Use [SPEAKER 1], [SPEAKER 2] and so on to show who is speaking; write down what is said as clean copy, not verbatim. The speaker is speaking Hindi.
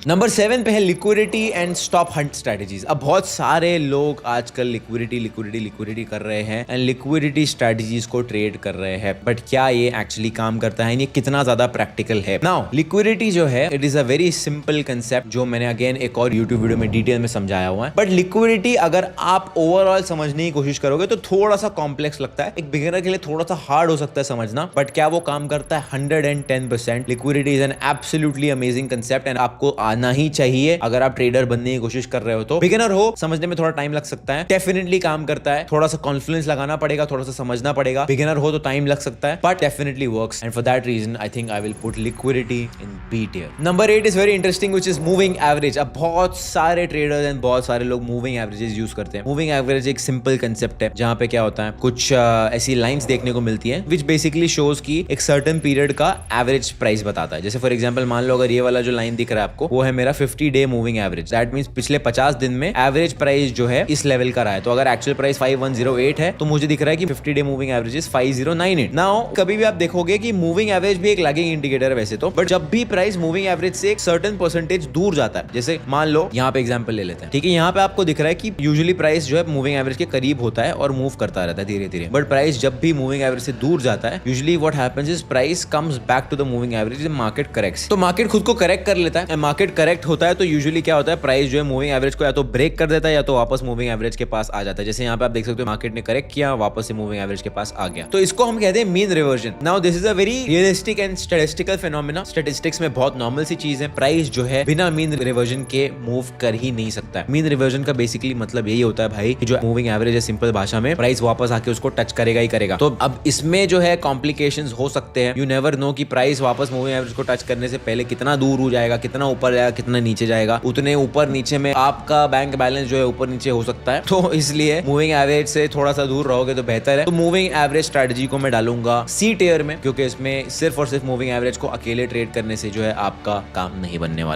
[SPEAKER 1] नंबर 7 पे है liquidity and stop Hunt strategies. अब बहुत सारे लोग आजकल लिक्विडिटी कर रहे हैं एंड लिक्विडिटी स्ट्रेटजीज को ट्रेड कर रहे हैं, बट क्या ये एक्चुअली काम करता है, ये कितना ज्यादा प्रैक्टिकल है? नाउ लिक्विडिटी जो है it is a very simple concept जो मैंने अगेन एक और यूट्यूब वीडियो में डिटेल में समझाया हुआ है, बट लिक्विडिटी अगर आप ओवरऑल समझने की कोशिश करोगे तो थोड़ा सा कॉम्प्लेक्स लगता है, एक बिगिनर के लिए थोड़ा सा हार्ड हो सकता है समझना, बट क्या वो काम करता है? 110%। Liquidity is an absolutely amazing concept and आपको आना ही चाहिए अगर आप ट्रेडर बनने की कोशिश कर रहे हो। तो बिगिनर हो, समझने में थोड़ा टाइम लग सकता है, डेफिनेटली काम करता है, थोड़ा सा कॉन्फिडेंस लगाना पड़ेगा, थोड़ा सा समझना पड़ेगा। बिगिनर हो तो टाइम लग सकता है, but definitely works and for that reason I think I will put liquidity in B tier. Number 8 is very interesting which is moving average. अब बहुत सारे ट्रेडर्स एंड बहुत सारे लोग मूविंग एवरेजेस यूज करते हैं। मूविंग एवरेज एक सिंपल कंसेप्ट है जहां पे क्या होता है, कुछ ऐसी लाइंस देखने को मिलती है विच बेसिकली शोज की एक सर्टेन पीरियड का एवरेज प्राइस बताता है। जैसे फॉर एग्जांपल मान लो अगर ये वाला जो लाइन दिख रहा है आपको वो है मेरा 50 day moving average, that means पिछले 50 दिन में एवरेज प्राइस जो है इस लेवल का रहा है। तो अगर एक्चुअल प्राइस 5108 है तो मुझे दिख रहा है कि 50 day moving average is 5098। Now कभी भी आप देखोगे कि मूविंग एवरेज भी एक लैगिंग इंडिकेटर है वैसे तो, बट जब भी प्राइस मूविंग एवरेज से एक सर्टेन परसेंटेज दूर जाता है, जैसे मान लो यहाँ पे एग्जांपल ले लेते हैं, ठीक है, यहाँ पे आपको दिख रहा है कि यूजुअली प्राइस जो है मूविंग एवरेज के करीब होता है और मूव करता रहता है धीरे धीरे, बट प्राइस जब भी मूविंग एवरेज से दूर जाता है usually what happens is price comes back to the moving average, market corrects. तो मार्केट खुद को करेक्ट कर लेता है, मार्केट करेक्ट होता है तो यूजुअली क्या होता है, प्राइस जो है मूविंग एवरेज को या तो ब्रेक कर देता है या तो वापस मूविंग एवरेज के पास आ जाता है। जैसे यहाँ पे आप देख सकते हो मार्केट ने करेक्ट किया, वापस से मूविंग एवरेज के पास आ गया, तो इसको हम कहते हैं mean reversion. Now this is a very realistic and statistical phenomena. Statistics में बहुत नॉर्मल सी चीज है, प्राइस जो है बिना मीन रिवर्जन के मूव कर ही नहीं सकता है। मीन रिवर्जन का बेसिकली मतलब यही होता है भाई कि जो मूविंग एवरेज है सिंपल भाषा में प्राइस वापस आके उसको टच करेगा ही करेगा। तो अब इसमें जो है कॉम्प्लिकेशंस हो सकते हैं, यू नेवर नो कि प्राइस वापस मूविंग एवरेज को टच करने से पहले कितना दूर हो जाएगा, कितना ऊपर जाएगा, कितना नीचे जाएगा, उतने ऊपर नीचे में आपका बैंक बैलेंस जो है ऊपर नीचे हो सकता है। तो इसलिए मूविंग एवरेज से थोड़ा सा दूर रहोगे तो बेहतर है। तो मूविंग एवरेज स्ट्रेटजी को मैं डालूंगा सी टियर में, क्योंकि इसमें सिर्फ और सिर्फ मूविंग एवरेज को अकेले ट्रेड करने से जो है आपका काम नहीं बनने वाला।